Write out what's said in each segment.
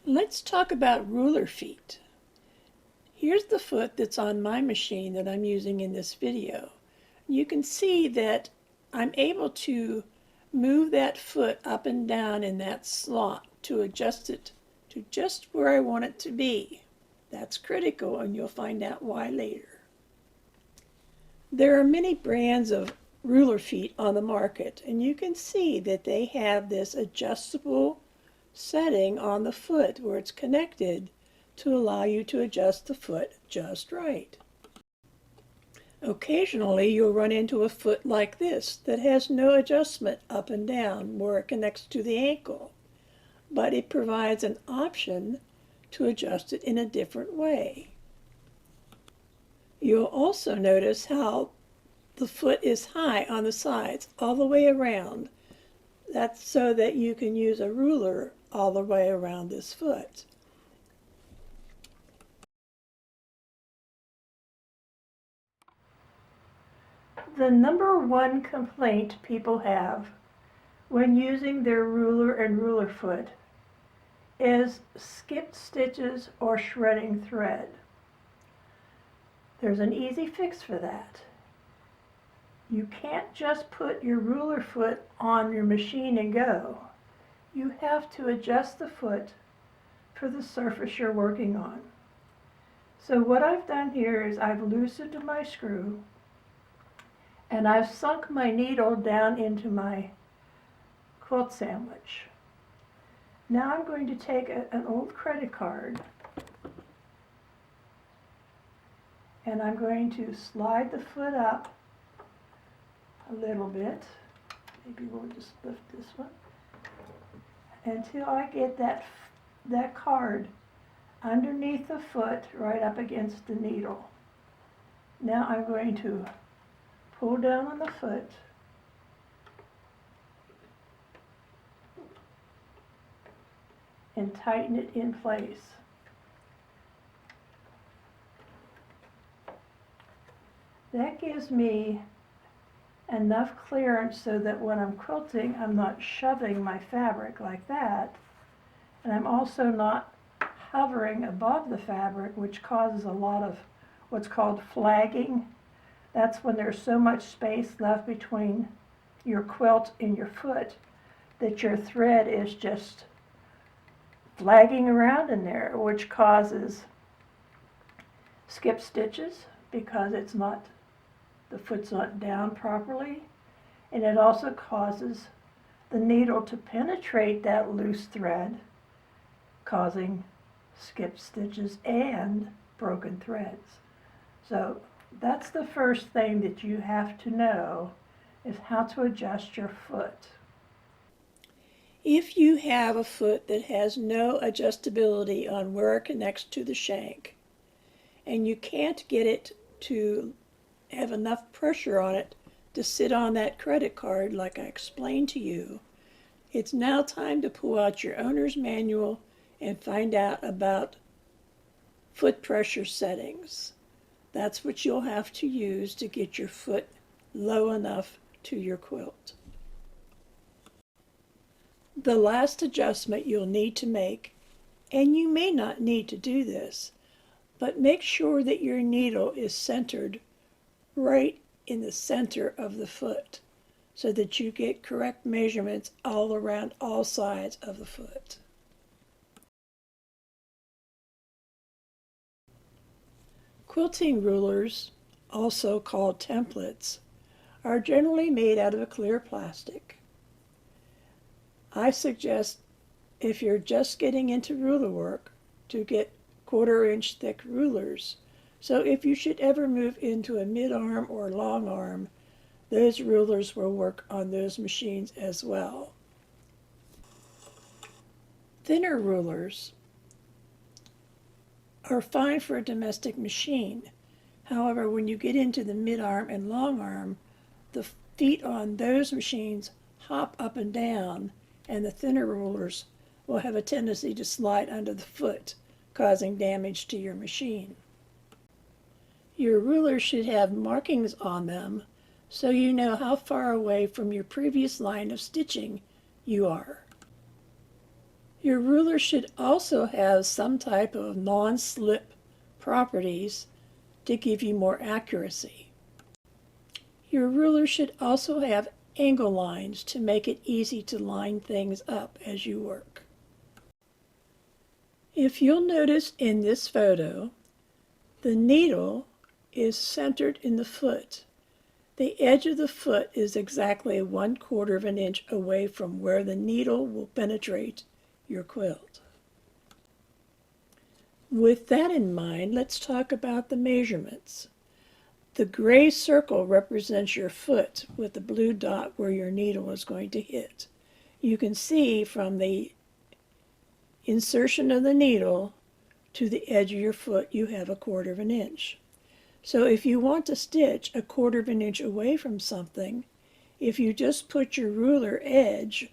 Let's talk about ruler feet. Here's the foot that's on my machine that I'm using in this video. You can see that I'm able to move that foot up and down in that slot to adjust it to just where I want it to be. That's critical, and you'll find out why later. There are many brands of ruler feet on the market, and you can see that they have this adjustable setting on the foot where it's connected to allow you to adjust the foot just right. Occasionally you'll run into a foot like this that has no adjustment up and down where it connects to the ankle, but it provides an option to adjust it in a different way. You'll also notice how the foot is high on the sides all the way around. That's so that you can use a ruler all the way around this foot. The number one complaint people have when using their ruler and ruler foot is skipped stitches or shredding thread. There's an easy fix for that. You can't just put your ruler foot on your machine and go. You have to adjust the foot for the surface you're working on. So what I've done here is I've loosened my screw and I've sunk my needle down into my quilt sandwich. Now I'm going to take an old credit card and I'm going to slide the foot up a little bit. Maybe we'll just lift this one until I get that card underneath the foot right up against the needle. Now I'm going to pull down on the foot and tighten it in place. That gives me enough clearance so that when I'm quilting, I'm not shoving my fabric like that, and I'm also not hovering above the fabric, which causes a lot of what's called flagging. That's when there's so much space left between your quilt and your foot that your thread is just flagging around in there, which causes skip stitches because the foot's not down properly, and it also causes the needle to penetrate that loose thread, causing skip stitches and broken threads. So that's the first thing that you have to know, is how to adjust your foot. If you have a foot that has no adjustability on where it connects to the shank, and you can't get it to have enough pressure on it to sit on that credit card like I explained to you, it's now time to pull out your owner's manual and find out about foot pressure settings. That's what you'll have to use to get your foot low enough to your quilt. The last adjustment you'll need to make, and you may not need to do this, but make sure that your needle is centered right in the center of the foot so that you get correct measurements all around all sides of the foot. Quilting rulers, also called templates, are generally made out of a clear plastic. I suggest, if you're just getting into ruler work, to get 1/4 inch thick rulers. So if you should ever move into a mid-arm or long arm, those rulers will work on those machines as well. Thinner rulers are fine for a domestic machine. However, when you get into the mid-arm and long arm, the feet on those machines hop up and down, and the thinner rulers will have a tendency to slide under the foot, causing damage to your machine. Your ruler should have markings on them so you know how far away from your previous line of stitching you are. Your ruler should also have some type of non-slip properties to give you more accuracy. Your ruler should also have angle lines to make it easy to line things up as you work. If you'll notice in this photo, the needle is centered in the foot. The edge of the foot is exactly 1/4 of an inch away from where the needle will penetrate your quilt. With that in mind, let's talk about the measurements. The gray circle represents your foot with the blue dot where your needle is going to hit. You can see from the insertion of the needle to the edge of your foot you have 1/4 of an inch. So if you want to stitch 1/4 of an inch away from something, if you just put your ruler edge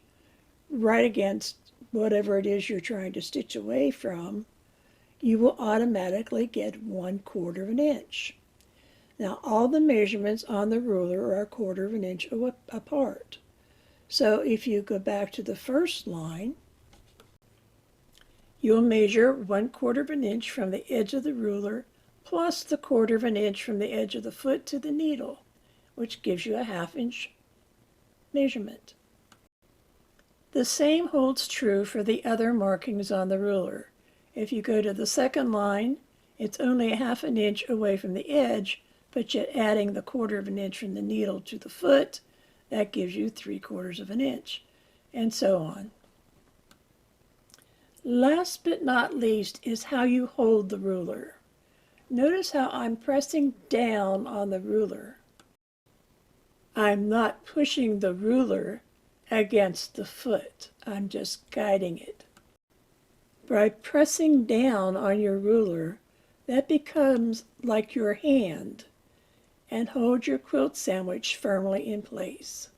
right against whatever it is you're trying to stitch away from, you will automatically get 1/4 of an inch. Now all the measurements on the ruler are 1/4 of an inch apart. So if you go back to the first line, you'll measure 1/4 of an inch from the edge of the ruler plus the 1/4 of an inch from the edge of the foot to the needle, which gives you a 1/2 inch measurement. The same holds true for the other markings on the ruler. If you go to the second line, it's only 1/2 an inch away from the edge, but yet adding the 1/4 of an inch from the needle to the foot, that gives you 3/4 of an inch, and so on. Last but not least is how you hold the ruler. Notice how I'm pressing down on the ruler. I'm not pushing the ruler against the foot. I'm just guiding it. By pressing down on your ruler, that becomes like your hand and hold your quilt sandwich firmly in place.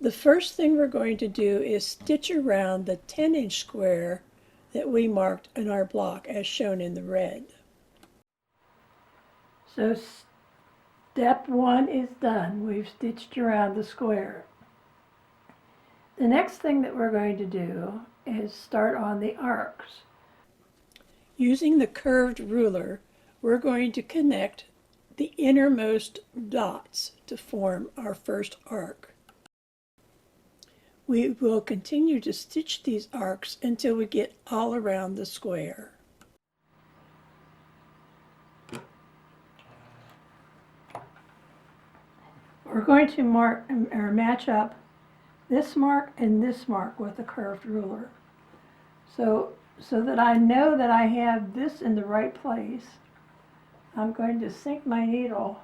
The first thing we're going to do is stitch around the 10-inch square that we marked in our block as shown in the red. So step 1 is done. We've stitched around the square. The next thing that we're going to do is start on the arcs. Using the curved ruler, we're going to connect the innermost dots to form our first arc. We will continue to stitch these arcs until we get all around the square. We're going to mark or match up this mark and this mark with the curved ruler. So that I know that I have this in the right place, I'm going to sink my needle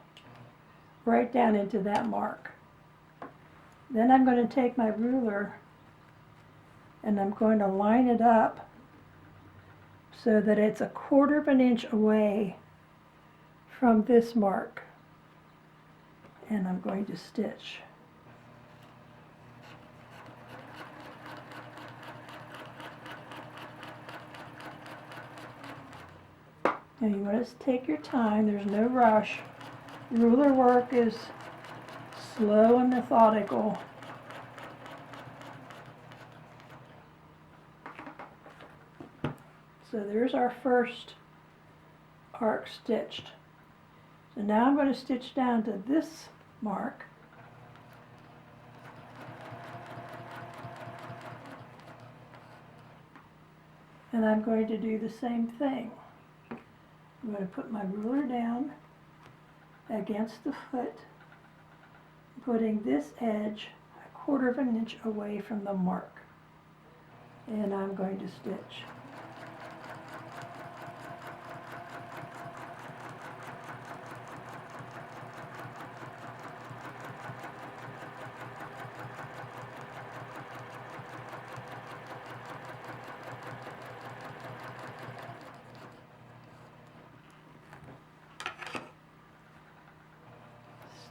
right down into that mark. Then I'm going to take my ruler and I'm going to line it up so that it's 1/4 of an inch away from this mark. And I'm going to stitch. Now you want to take your time, there's no rush. Ruler work is slow and methodical. So there's our first arc stitched. So now I'm going to stitch down to this mark. And I'm going to do the same thing. I'm going to put my ruler down against the foot, putting this edge 1/4 of an inch away from the mark. And I'm going to stitch.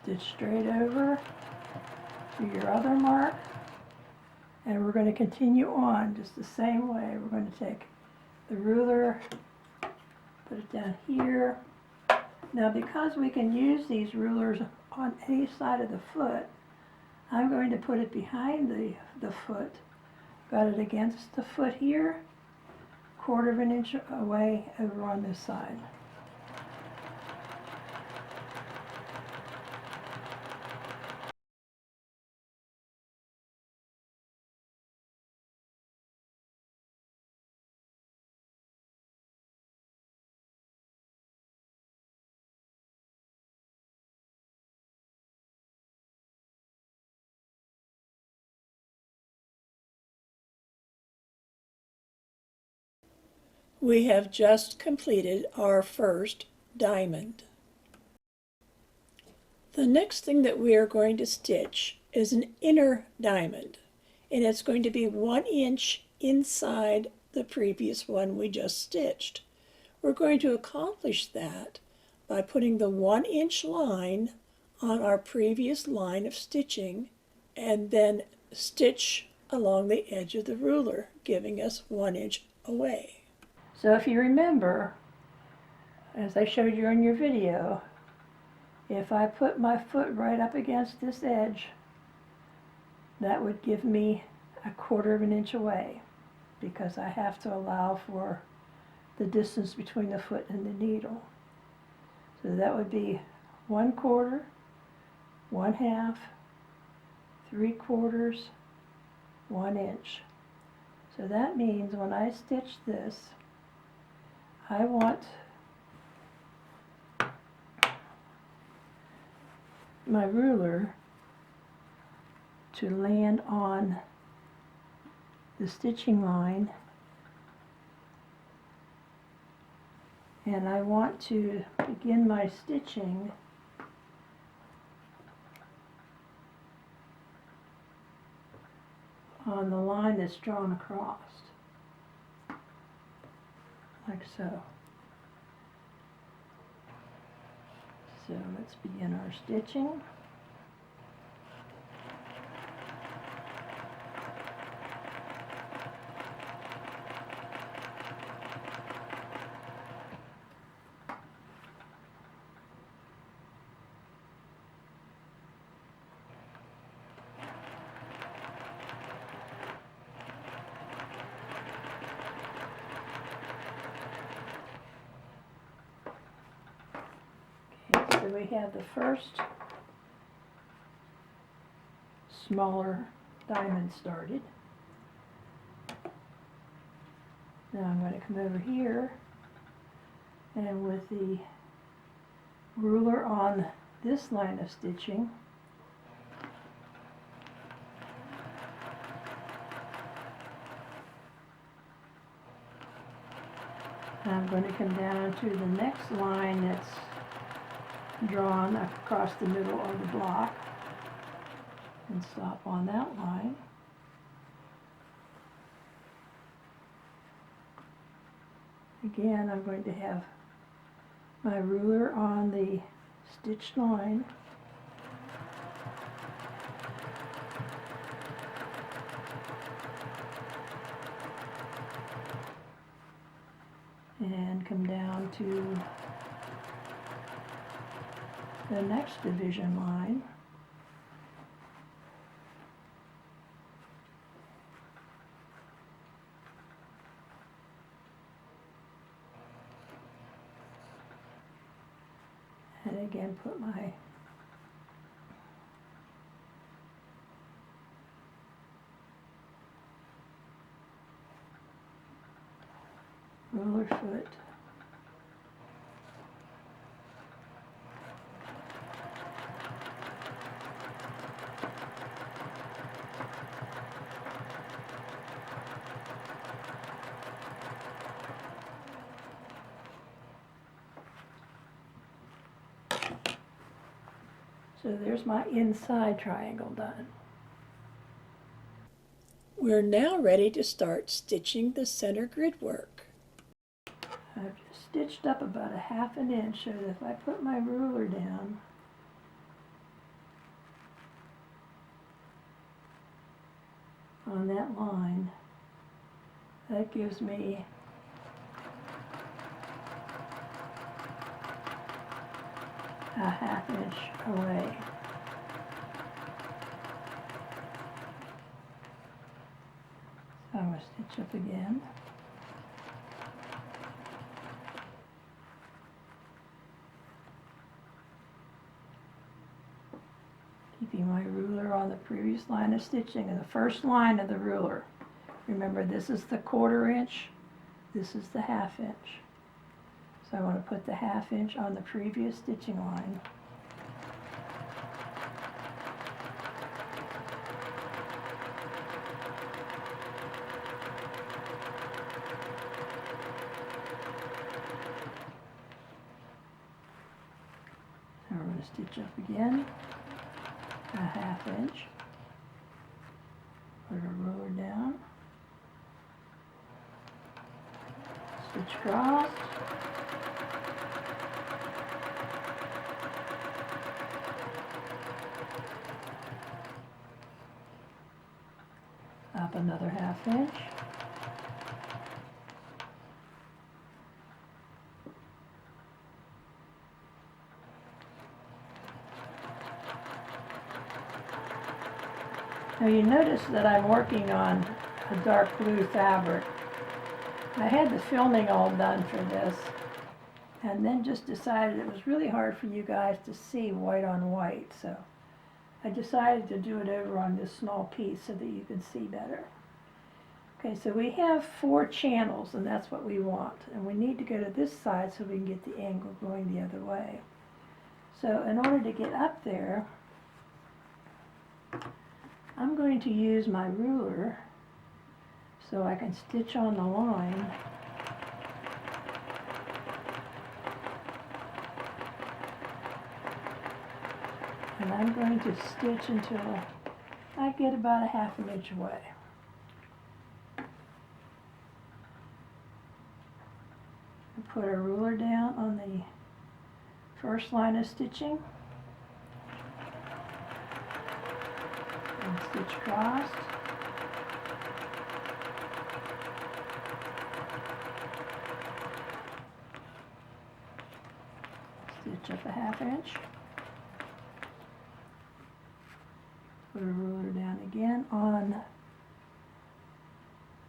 Stitch straight over to your other mark, and we're going to continue on just the same way. We're going to take the ruler Put it down here. Now because we can use these rulers on any side of the foot, I'm going to put it behind the foot. Got it against the foot here, 1/4 inch away over on this side. We have just completed our first diamond. The next thing that we are going to stitch is an inner diamond, and it's going to be 1 inch inside the previous one we just stitched. We're going to accomplish that by putting the 1 inch line on our previous line of stitching and then stitch along the edge of the ruler, giving us 1 inch away. So if you remember, as I showed you in your video, if I put my foot right up against this edge, that would give me 1/4 inch away, because I have to allow for the distance between the foot and the needle. So that would be 1/4, 1/2, 3/4, 1 inch. So that means when I stitch this, I want my ruler to land on the stitching line, and I want to begin my stitching on the line that's drawn across, like so. So let's begin our stitching. Okay, so we have the first smaller diamond started. Now I'm going to come over here, and with the ruler on this line of stitching, I'm going to come down to the next line that's drawn across the middle of the block and stop on that line. Again, I'm going to have my ruler on the stitched line, and come down to the next division line, and again put my ruler foot so there's my inside triangle done. We're now ready to start stitching the center grid work. I've just stitched up about 1/2 inch so that if I put my ruler down, on that line, that gives me a 1/2 inch away. So I'm going to stitch up again. Keeping my ruler on the previous line of stitching and the first line of the ruler. Remember, this is the 1/4 inch, this is the 1/2 inch. So I want to put the 1/2 inch on the previous stitching line. And we're going to stitch up again, a 1/2 inch. Put our ruler down. Stitch across. Up another 1/2 inch. Now you notice that I'm working on a dark blue fabric. I had the filming all done for this, and then just decided it was really hard for you guys to see white on white, so I decided to do it over on this small piece so that you can see better. Okay, so we have 4 channels, and that's what we want, and we need to go to this side so we can get the angle going the other way. So in order to get up there, I'm going to use my ruler so I can stitch on the line. And I'm going to stitch until I get about a 1/2 inch away. And put our ruler down on the first line of stitching. And stitch across. Stitch up a 1/2 inch. Put a ruler down again on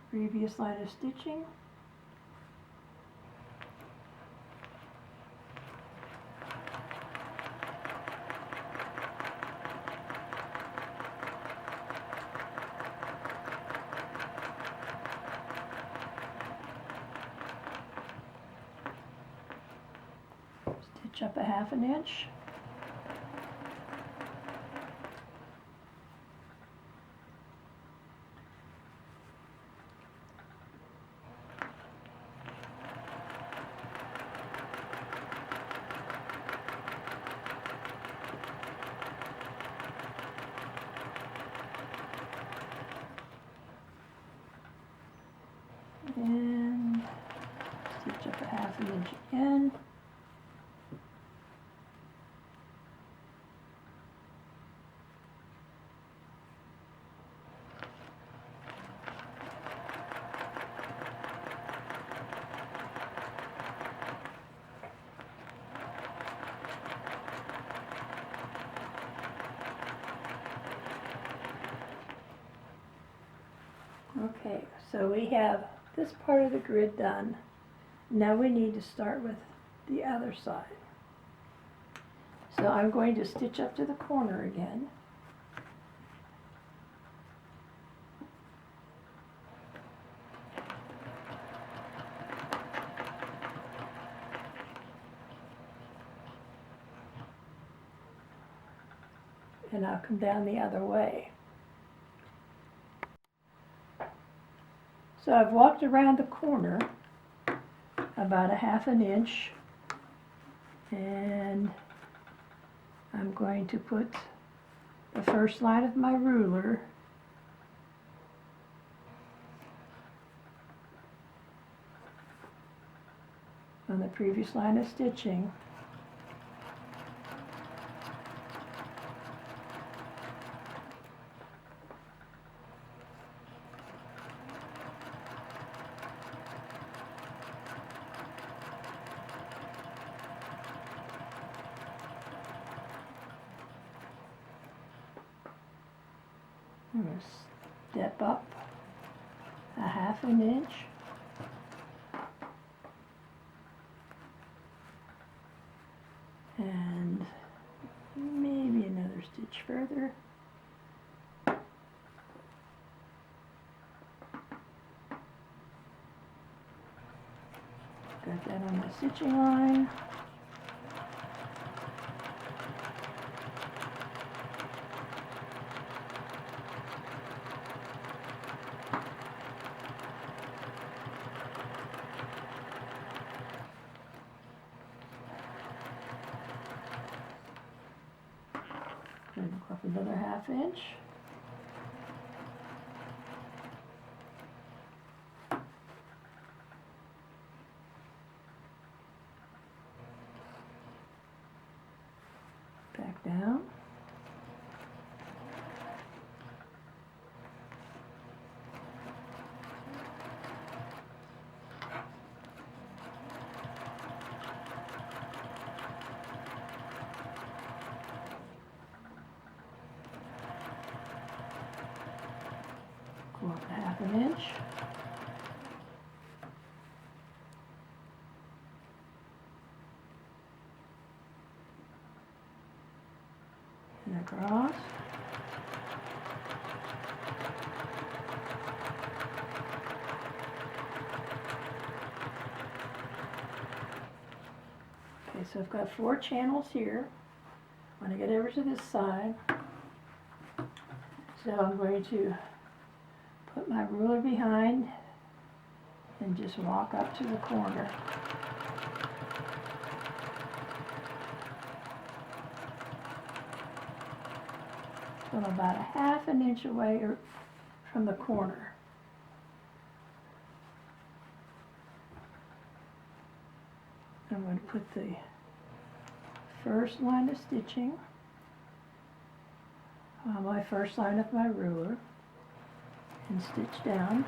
previous line of stitching. Stitch up a 1/2 inch. And stitch up a 1/2 inch again. Okay, so we have this part of the grid done. Now we need to start with the other side. So I'm going to stitch up to the corner again. And I'll come down the other way. So I've walked around the corner about a 1/2 inch, and I'm going to put the first line of my ruler on the previous line of stitching. I'm going to step up a 1/2 inch. And maybe another stitch further. Got that on my stitching line. And go up another 1/2 inch. Back down. Go up a 1/2 inch. And across. Okay, so I've got 4 channels here. When I get over to this side, so I'm going to put my ruler behind and just walk up to the corner. So I'm about a 1/2 inch away from the corner. I'm going to put the first line of stitching on my first line of my ruler and stitch down.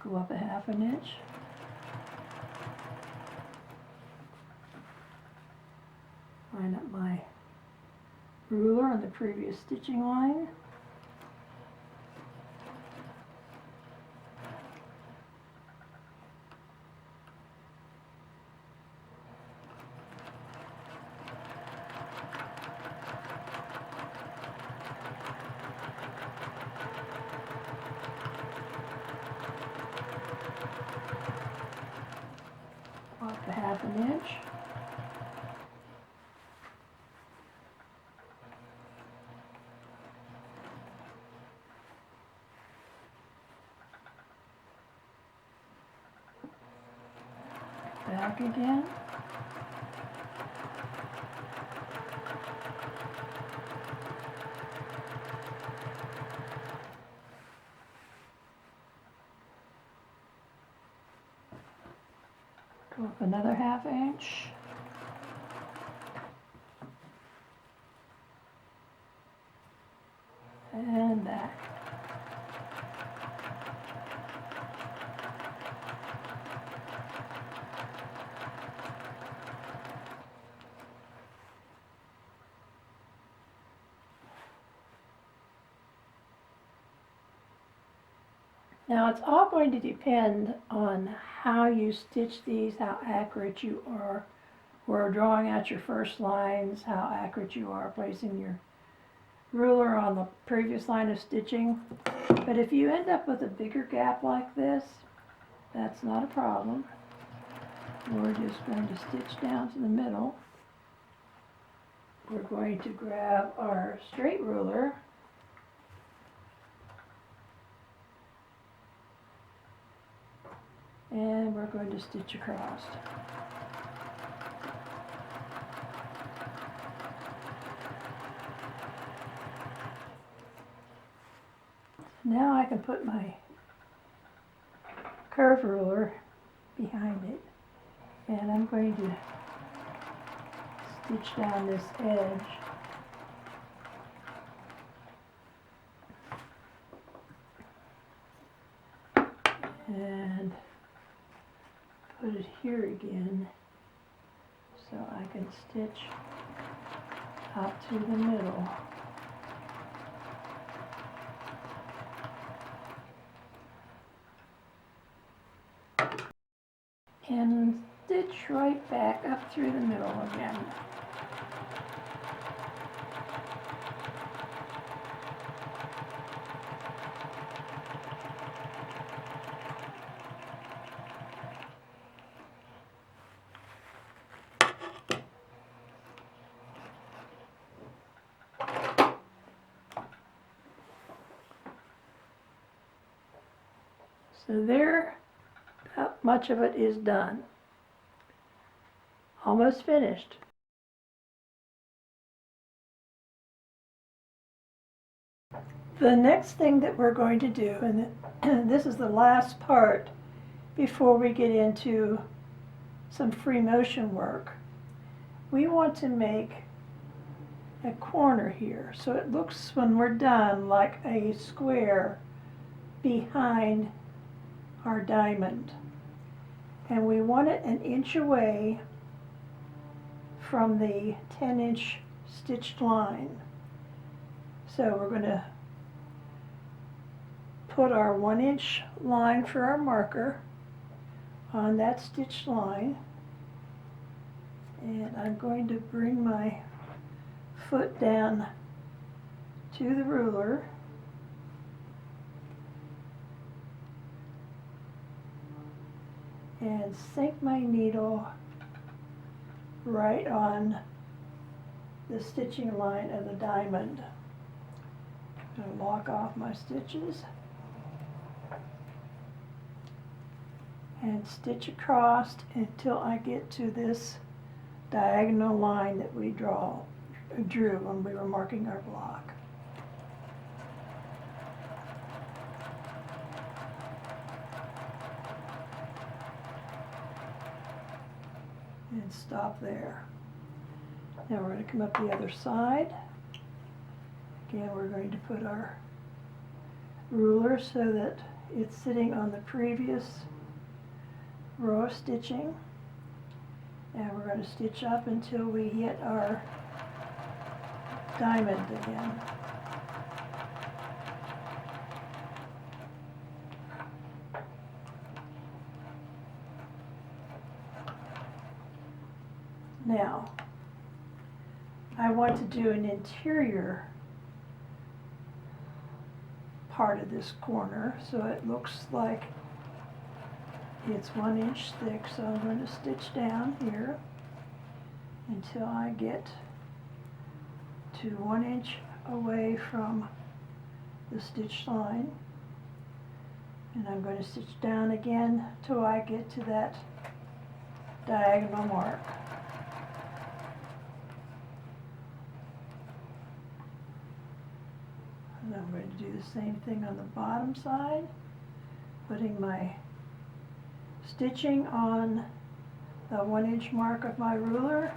Go up a 1/2 inch. Line up my ruler on the previous stitching line. Off a 1/2 inch. Back again. Go up another 1/2 inch. And back. Now it's all going to depend on how you stitch these, how accurate you are, or drawing out your first lines, how accurate you are placing your ruler on the previous line of stitching. But if you end up with a bigger gap like this, that's not a problem. We're just going to stitch down to the middle. We're going to grab our straight ruler and we're going to stitch across. Now I can put my curve ruler behind it, and I'm going to stitch down this edge. and put it here again so I can stitch out to the middle. And stitch right back up through the middle again. So there, about much of it is done. Almost finished. The next thing that we're going to do, and this is the last part before we get into some free motion work, we want to make a corner here so it looks, when we're done, like a square behind our diamond. And we want it an inch away from the 10-inch stitched line. So we're going to put our 1-inch line for our marker on that stitched line, and I'm going to bring my foot down to the ruler and sink my needle right on the stitching line of the diamond. I'm going to lock off my stitches and stitch across until I get to this diagonal line that we drew when we were marking our block. And stop there. Now we're going to come up the other side. Again, we're going to put our ruler so that it's sitting on the previous row of stitching, and we're going to stitch up until we hit our diamond again. Now, I want to do an interior part of this corner so it looks like it's 1 inch thick, so I'm going to stitch down here until I get to 1 inch away from the stitch line, and I'm going to stitch down again till I get to that diagonal mark. And I'm going to do the same thing on the bottom side, putting my stitching on the 1 inch mark of my ruler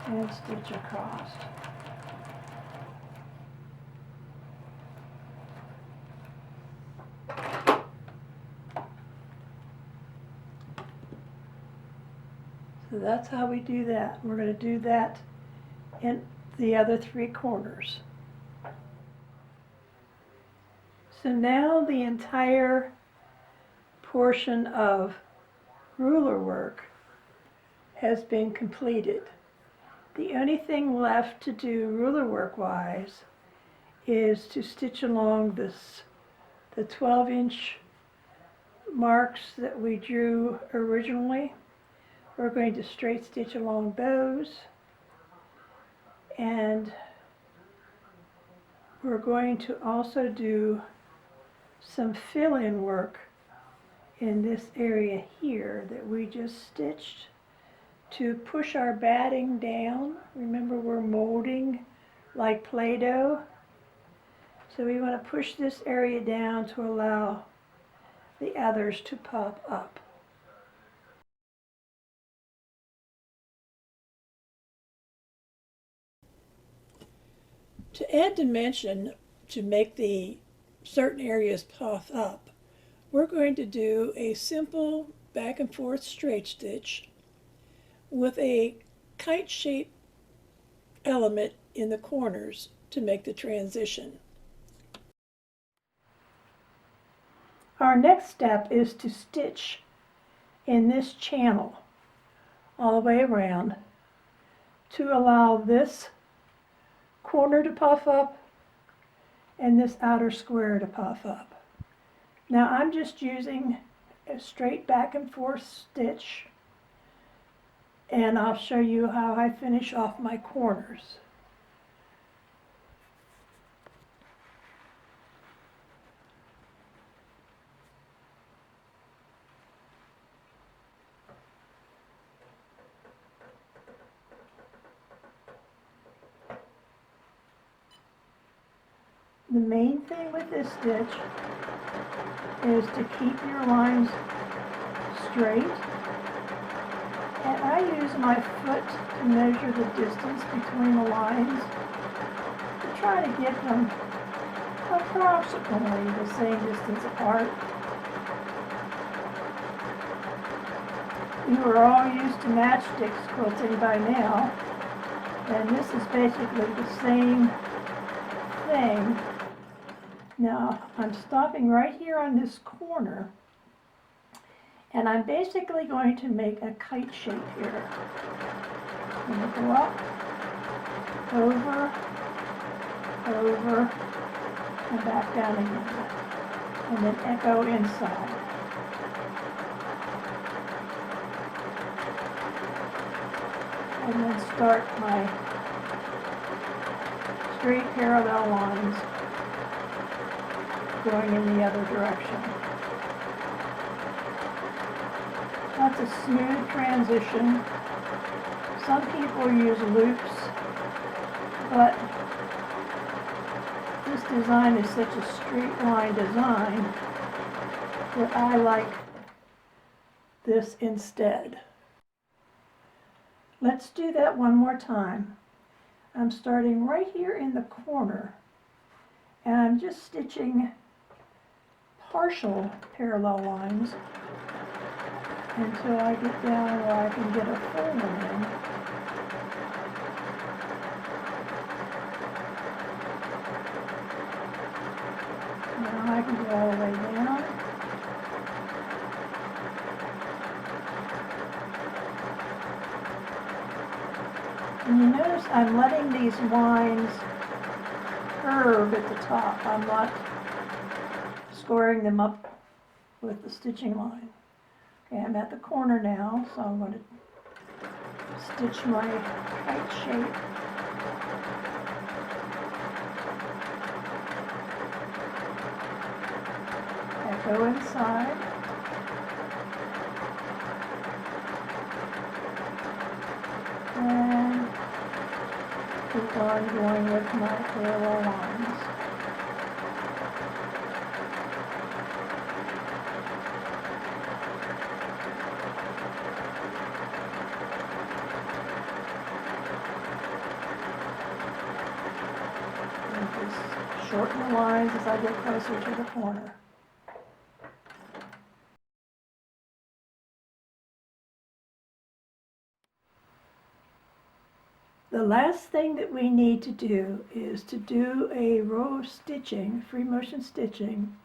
and stitch across. So that's how we do that. We're going to do that in the other 3 corners. So now the entire portion of ruler work has been completed. The only thing left to do ruler work wise is to stitch along the 12-inch marks that we drew originally. We're going to straight stitch along those, and we're going to also do some fill-in work in this area here that we just stitched to push our batting down. Remember, we're molding like Play-Doh, so we want to push this area down to allow the others to pop up. To add dimension, to make the certain areas puff up, we're going to do a simple back and forth straight stitch with a kite shape element in the corners to make the transition. Our next step is to stitch in this channel all the way around to allow this corner to puff up and this outer square to puff up. Now I'm just using a straight back and forth stitch, and I'll show you how I finish off my corners. The main thing with this stitch is to keep your lines straight. And I use my foot to measure the distance between the lines to try to get them approximately the same distance apart. You are all used to matchsticks quilting by now, and this is basically the same thing. Now, I'm stopping right here on this corner, and I'm basically going to make a kite shape here. I'm going to go up, over, over, and back down again, and then echo inside. And then start my straight parallel lines going in the other direction. That's a smooth transition. Some people use loops, but this design is such a straight line design that I like this instead. Let's do that one more time. I'm starting right here in the corner, and I'm just stitching partial parallel lines until I get down where I can get a full one in. Now I can go all the way down. And you notice I'm letting these lines curve at the top. I'm not scoring them up with the stitching line. Okay, I'm at the corner now, so I'm going to stitch my kite shape. I go inside. And keep on going with my parallel lines. And just shorten the lines as I get closer to the corner. The last thing that we need to do is to do a row of stitching, free motion stitching,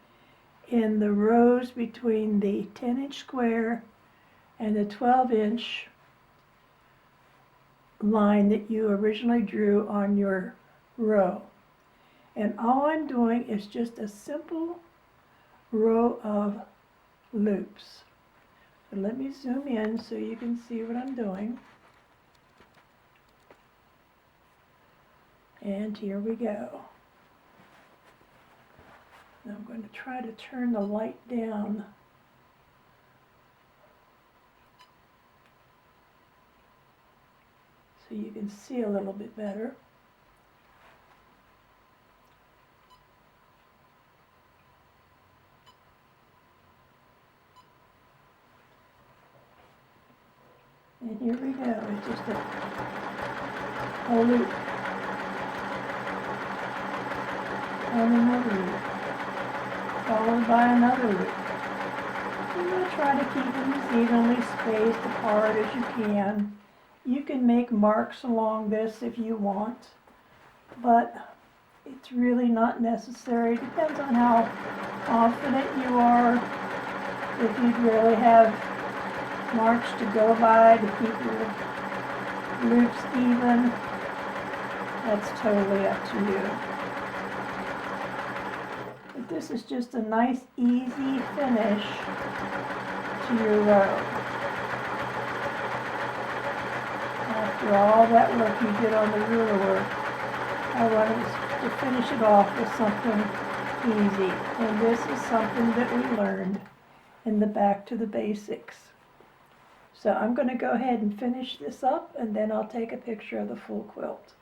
in the rows between the 10-inch square and the 12-inch line that you originally drew on your row. And all I'm doing is just a simple row of loops. So let me zoom in so you can see what I'm doing. And here we go. Now I'm going to try to turn the light down so you can see a little bit better. And here we go. It's just a loop. And another loop, followed by another loop. try to keep them as evenly spaced apart as you can. You can make marks along this if you want, but it's really not necessary. Depends on how confident you are. If you'd really have marks to go by to keep your loops even, that's totally up to you. But this is just a nice, easy finish to your row. After all that work you did on the ruler work, I wanted to finish it off with something easy. And this is something that we learned in the Back to the Basics. So I'm going to go ahead and finish this up, and then I'll take a picture of the full quilt.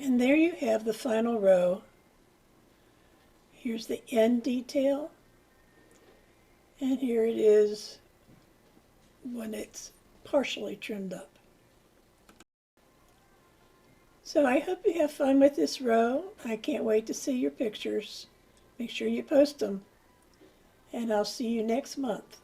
And there you have the final row. Here's the end detail, and here it is when it's partially trimmed up. So I hope you have fun with this row. I can't wait to see your pictures. Make sure you post them. And I'll see you next month.